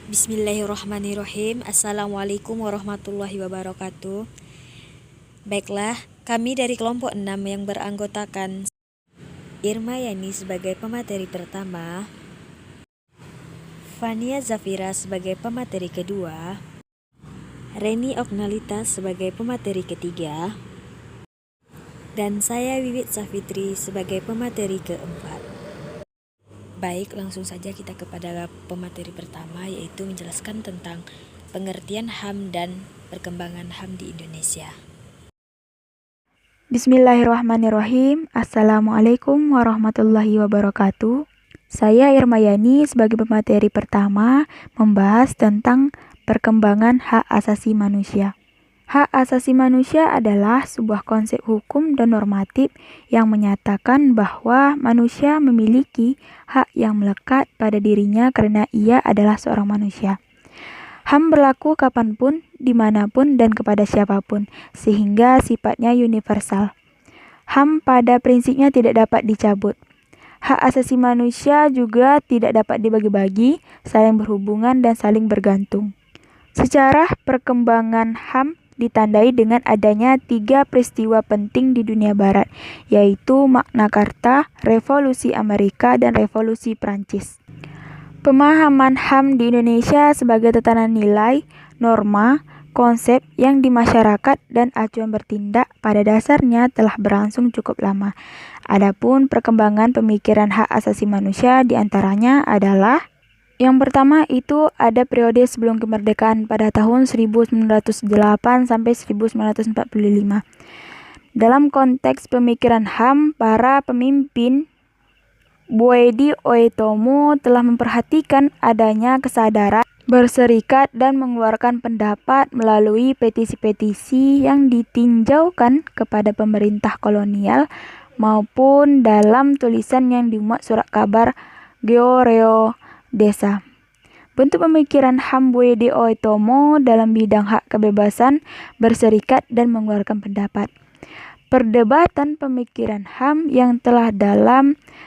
Bismillahirrahmanirrahim. Assalamualaikum warahmatullahi wabarakatuh. Baiklah, kami dari kelompok 6 yang beranggotakan Irma Yani sebagai pemateri pertama, Fania Zafira sebagai pemateri kedua, Reni Oknalita sebagai pemateri ketiga, dan saya Wiwit Safitri sebagai pemateri keempat. Baik, langsung saja kita kepada pemateri pertama, yaitu menjelaskan tentang pengertian HAM dan perkembangan HAM di Indonesia. Bismillahirrahmanirrahim. Assalamualaikum warahmatullahi wabarakatuh. Saya Irma Yani sebagai pemateri pertama membahas tentang perkembangan hak asasi manusia. Hak asasi manusia adalah sebuah konsep hukum dan normatif yang menyatakan bahwa manusia memiliki hak yang melekat pada dirinya karena ia adalah seorang manusia. HAM berlaku kapanpun, dimanapun, dan kepada siapapun, sehingga sifatnya universal. HAM pada prinsipnya tidak dapat dicabut. Hak asasi manusia juga tidak dapat dibagi-bagi, saling berhubungan, dan saling bergantung. Sejarah perkembangan HAM ditandai dengan adanya 3 peristiwa penting di dunia barat, yaitu Magna Carta, Revolusi Amerika, dan Revolusi Prancis. Pemahaman HAM di Indonesia sebagai tatanan nilai, norma, konsep yang di masyarakat dan acuan bertindak pada dasarnya telah berlangsung cukup lama. Adapun perkembangan pemikiran hak asasi manusia diantaranya adalah: yang pertama itu ada periode sebelum kemerdekaan pada tahun 1908 sampai 1945. Dalam konteks pemikiran HAM, para pemimpin Boedi Oetomo telah memperhatikan adanya kesadaran berserikat dan mengeluarkan pendapat melalui petisi-petisi yang ditinjaukan kepada pemerintah kolonial maupun dalam tulisan yang dimuat surat kabar Georeo Desa. Bentuk pemikiran HAM Boedi Oetomo dalam bidang hak kebebasan berserikat dan mengeluarkan pendapat. Perdebatan pemikiran HAM yang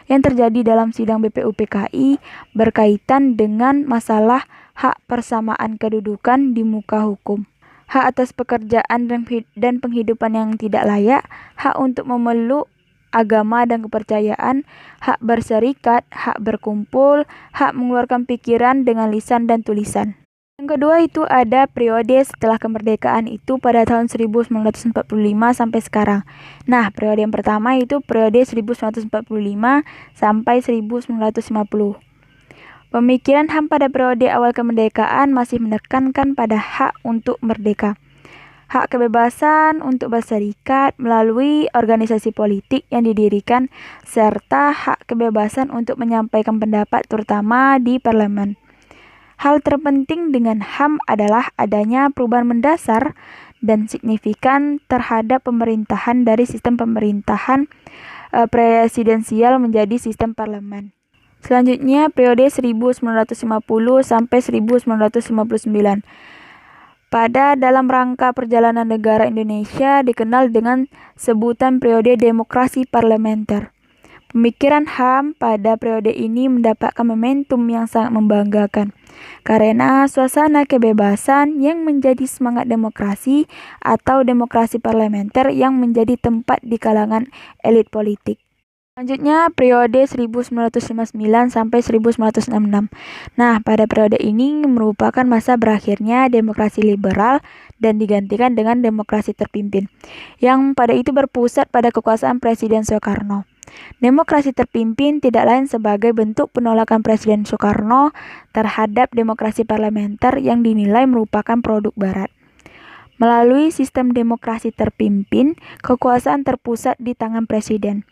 terjadi dalam sidang BPUPKI berkaitan dengan masalah hak persamaan kedudukan di muka hukum, hak atas pekerjaan dan penghidupan yang tidak layak, hak untuk memeluk agama dan kepercayaan, hak berserikat, hak berkumpul, hak mengeluarkan pikiran dengan lisan dan tulisan. Yang kedua itu ada periode setelah kemerdekaan itu pada tahun 1945 sampai sekarang. Nah, periode yang pertama itu periode 1945 sampai 1950. Pemikiran HAM pada periode awal kemerdekaan masih menekankan pada hak untuk merdeka, hak kebebasan untuk berserikat melalui organisasi politik yang didirikan, serta hak kebebasan untuk menyampaikan pendapat terutama di parlemen. Hal terpenting dengan HAM adalah adanya perubahan mendasar dan signifikan terhadap pemerintahan dari sistem pemerintahan presidensial menjadi sistem parlemen. Selanjutnya periode 1950 sampai 1959. Pada dalam rangka perjalanan negara Indonesia dikenal dengan sebutan periode demokrasi parlementer. Pemikiran HAM pada periode ini mendapatkan momentum yang sangat membanggakan karena suasana kebebasan yang menjadi semangat demokrasi atau demokrasi parlementer yang menjadi tempat di kalangan elit politik. Selanjutnya periode 1959 sampai 1966. Nah, pada periode ini merupakan masa berakhirnya demokrasi liberal dan digantikan dengan demokrasi terpimpin, yang pada itu berpusat pada kekuasaan Presiden Soekarno. Demokrasi terpimpin tidak lain sebagai bentuk penolakan Presiden Soekarno terhadap demokrasi parlementer yang dinilai merupakan produk Barat. Melalui sistem demokrasi terpimpin, kekuasaan terpusat di tangan Presiden.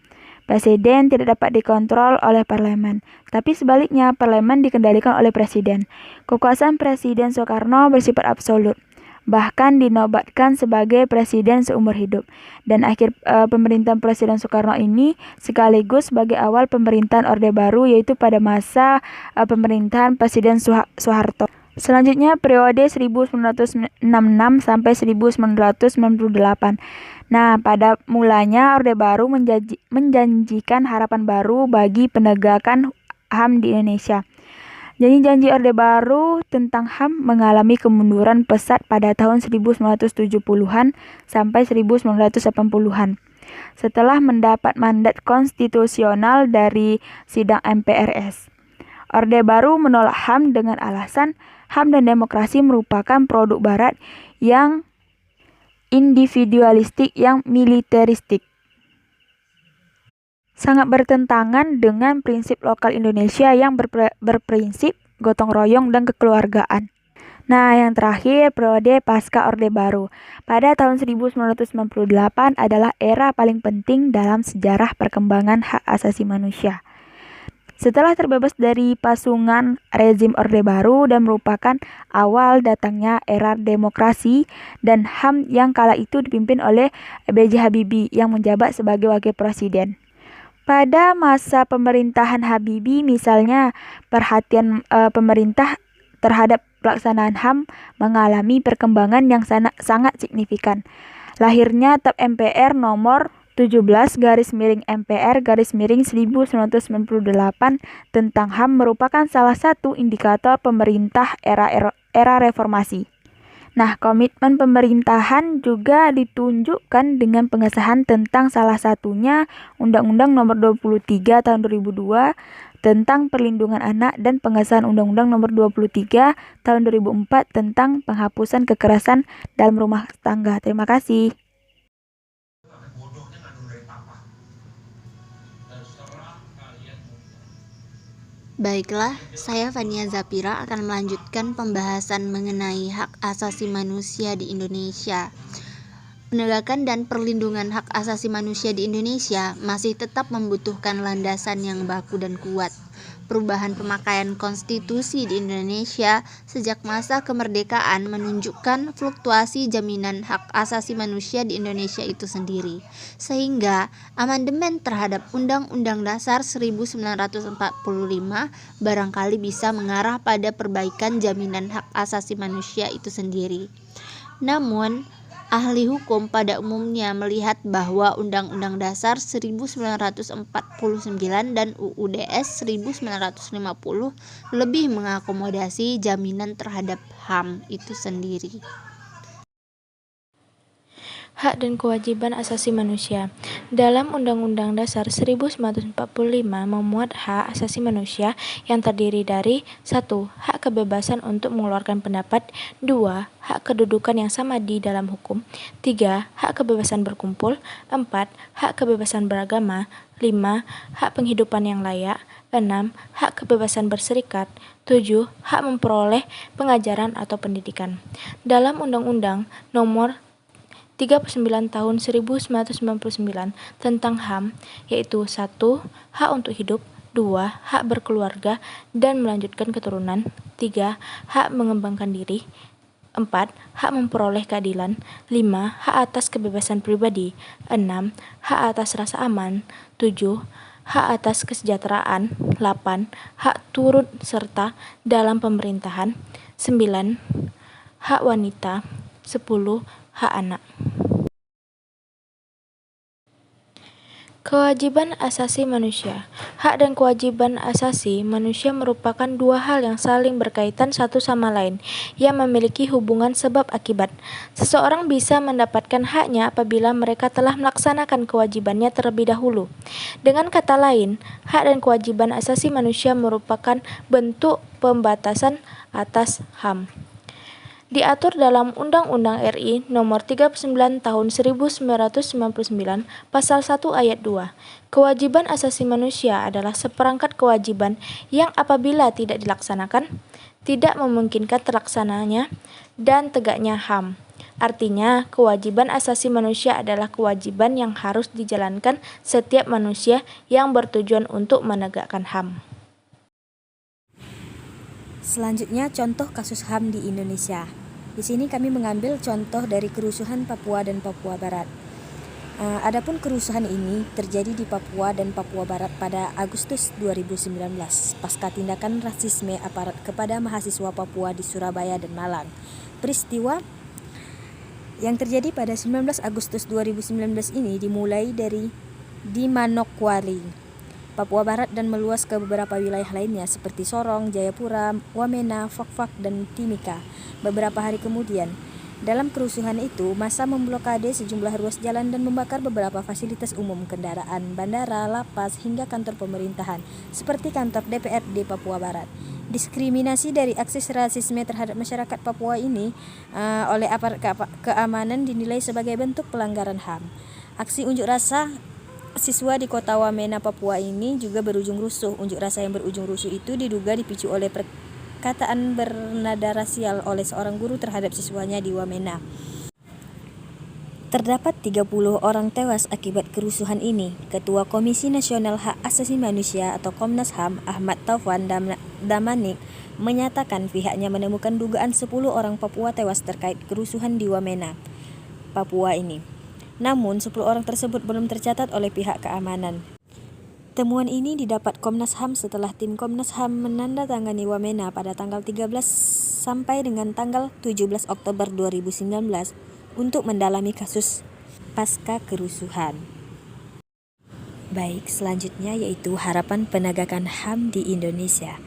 Presiden tidak dapat dikontrol oleh parlemen, tapi sebaliknya parlemen dikendalikan oleh Presiden. Kekuasaan Presiden Soekarno bersifat absolut, bahkan dinobatkan sebagai presiden seumur hidup. Dan akhir pemerintahan Presiden Soekarno ini sekaligus sebagai awal pemerintahan Orde Baru, yaitu pada masa pemerintahan Presiden Soeharto. Selanjutnya periode 1966 sampai 1998. Nah, pada mulanya Orde Baru menjanjikan harapan baru bagi penegakan HAM di Indonesia. Janji-janji Orde Baru tentang HAM mengalami kemunduran pesat pada tahun 1970-an sampai 1980-an. Setelah mendapat mandat konstitusional dari sidang MPRS. Orde Baru menolak HAM dengan alasan HAM dan demokrasi merupakan produk Barat yang individualistik, yang militeristik. Sangat bertentangan dengan prinsip lokal Indonesia yang berprinsip gotong royong dan kekeluargaan. Nah, yang terakhir, periode pasca Orde Baru. Pada tahun 1998 adalah era paling penting dalam sejarah perkembangan hak asasi manusia. Setelah terbebas dari pasungan rezim Orde Baru dan merupakan awal datangnya era demokrasi dan HAM yang kala itu dipimpin oleh B.J. Habibie yang menjabat sebagai wakil presiden. Pada masa pemerintahan Habibie, misalnya, perhatian pemerintah terhadap pelaksanaan HAM mengalami perkembangan yang sangat signifikan. Lahirnya TAP MPR nomor 17/MPR/1998 tentang HAM merupakan salah satu indikator pemerintah era reformasi. Nah, komitmen pemerintahan juga ditunjukkan dengan pengesahan tentang salah satunya Undang-Undang Nomor 23 Tahun 2002 tentang Perlindungan Anak dan pengesahan Undang-Undang Nomor 23 Tahun 2004 tentang penghapusan kekerasan dalam rumah tangga. Terima kasih. Baiklah, saya Fania Zapira akan melanjutkan pembahasan mengenai hak asasi manusia di Indonesia. Penegakan dan perlindungan hak asasi manusia di Indonesia masih tetap membutuhkan landasan yang baku dan kuat. Perubahan pemakaian konstitusi di Indonesia sejak masa kemerdekaan menunjukkan fluktuasi jaminan hak asasi manusia di Indonesia itu sendiri. Sehingga amandemen terhadap Undang-Undang Dasar 1945 barangkali bisa mengarah pada perbaikan jaminan hak asasi manusia itu sendiri. Namun, ahli hukum pada umumnya melihat bahwa Undang-Undang Dasar 1949 dan UUDS 1950 lebih mengakomodasi jaminan terhadap HAM itu sendiri. Hak dan kewajiban asasi manusia. Dalam Undang-Undang Dasar 1945 memuat hak asasi manusia yang terdiri dari 1. Hak kebebasan untuk mengeluarkan pendapat, 2. Hak kedudukan yang sama di dalam hukum, 3. Hak kebebasan berkumpul, 4. Hak kebebasan beragama, 5. Hak penghidupan yang layak, 6. Hak kebebasan berserikat, 7. Hak memperoleh pengajaran atau pendidikan. Dalam Undang-Undang Nomor 39 Tahun 1999 tentang HAM, yaitu 1. Hak untuk hidup, 2. Hak berkeluarga dan melanjutkan keturunan, 3. Hak mengembangkan diri, 4. Hak memperoleh keadilan, 5. Hak atas kebebasan pribadi, 6. Hak atas rasa aman, 7. Hak atas kesejahteraan, 8. Hak turut serta dalam pemerintahan, 9. Hak wanita, 10. Hak anak. Kewajiban asasi manusia. Hak dan kewajiban asasi manusia merupakan dua hal yang saling berkaitan satu sama lain, yang memiliki hubungan sebab akibat. Seseorang bisa mendapatkan haknya apabila mereka telah melaksanakan kewajibannya terlebih dahulu. Dengan kata lain, hak dan kewajiban asasi manusia merupakan bentuk pembatasan atas HAM. Diatur dalam Undang-Undang RI Nomor 39 Tahun 1999 Pasal 1 Ayat 2. Kewajiban asasi manusia adalah seperangkat kewajiban yang apabila tidak dilaksanakan, tidak memungkinkan terlaksananya dan tegaknya HAM. Artinya, kewajiban asasi manusia adalah kewajiban yang harus dijalankan setiap manusia yang bertujuan untuk menegakkan HAM. Selanjutnya, contoh kasus HAM di Indonesia. Di sini kami mengambil contoh dari kerusuhan Papua dan Papua Barat. Adapun kerusuhan ini terjadi di Papua dan Papua Barat pada Agustus 2019, pasca tindakan rasisme aparat kepada mahasiswa Papua di Surabaya dan Malang. Peristiwa yang terjadi pada 19 Agustus 2019 ini dimulai di Manokwari. Papua Barat dan meluas ke beberapa wilayah lainnya seperti Sorong, Jayapura, Wamena, Fak-Fak, dan Timika. Beberapa hari kemudian, dalam kerusuhan itu, massa memblokade sejumlah ruas jalan dan membakar beberapa fasilitas umum, kendaraan, bandara, lapas, hingga kantor pemerintahan, seperti kantor DPRD Papua Barat. Diskriminasi dari aksi rasisme terhadap masyarakat Papua ini oleh aparat keamanan dinilai sebagai bentuk pelanggaran HAM. Aksi unjuk rasa siswa di kota Wamena, Papua ini juga berujung rusuh. Unjuk rasa yang berujung rusuh itu diduga dipicu oleh perkataan bernada rasial oleh seorang guru terhadap siswanya di Wamena. Terdapat 30 orang tewas akibat kerusuhan ini. Ketua Komisi Nasional Hak Asasi Manusia atau Komnas HAM, Ahmad Taufan Damanik, menyatakan pihaknya menemukan dugaan 10 orang Papua tewas terkait kerusuhan di Wamena, Papua ini. Namun, 10 orang tersebut belum tercatat oleh pihak keamanan. Temuan ini didapat Komnas HAM setelah tim Komnas HAM menandatangani Wamena pada tanggal 13 sampai dengan tanggal 17 Oktober 2019 untuk mendalami kasus pasca kerusuhan. Baik, selanjutnya yaitu harapan penegakan HAM di Indonesia.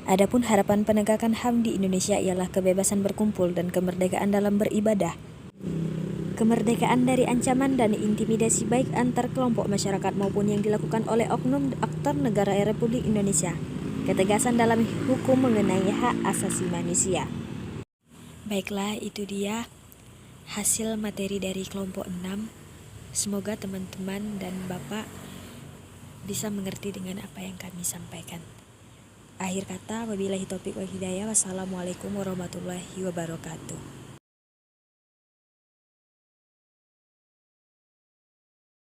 Adapun harapan penegakan HAM di Indonesia ialah kebebasan berkumpul dan kemerdekaan dalam beribadah. Kemerdekaan dari ancaman dan intimidasi baik antar kelompok masyarakat maupun yang dilakukan oleh oknum aktor negara Republik Indonesia. Ketegasan dalam hukum mengenai hak asasi manusia. Baiklah, itu dia hasil materi dari kelompok 6. Semoga teman-teman dan Bapak bisa mengerti dengan apa yang kami sampaikan. Akhir kata, wabillahi taufiq wal hidayah. Wassalamualaikum warahmatullahi wabarakatuh.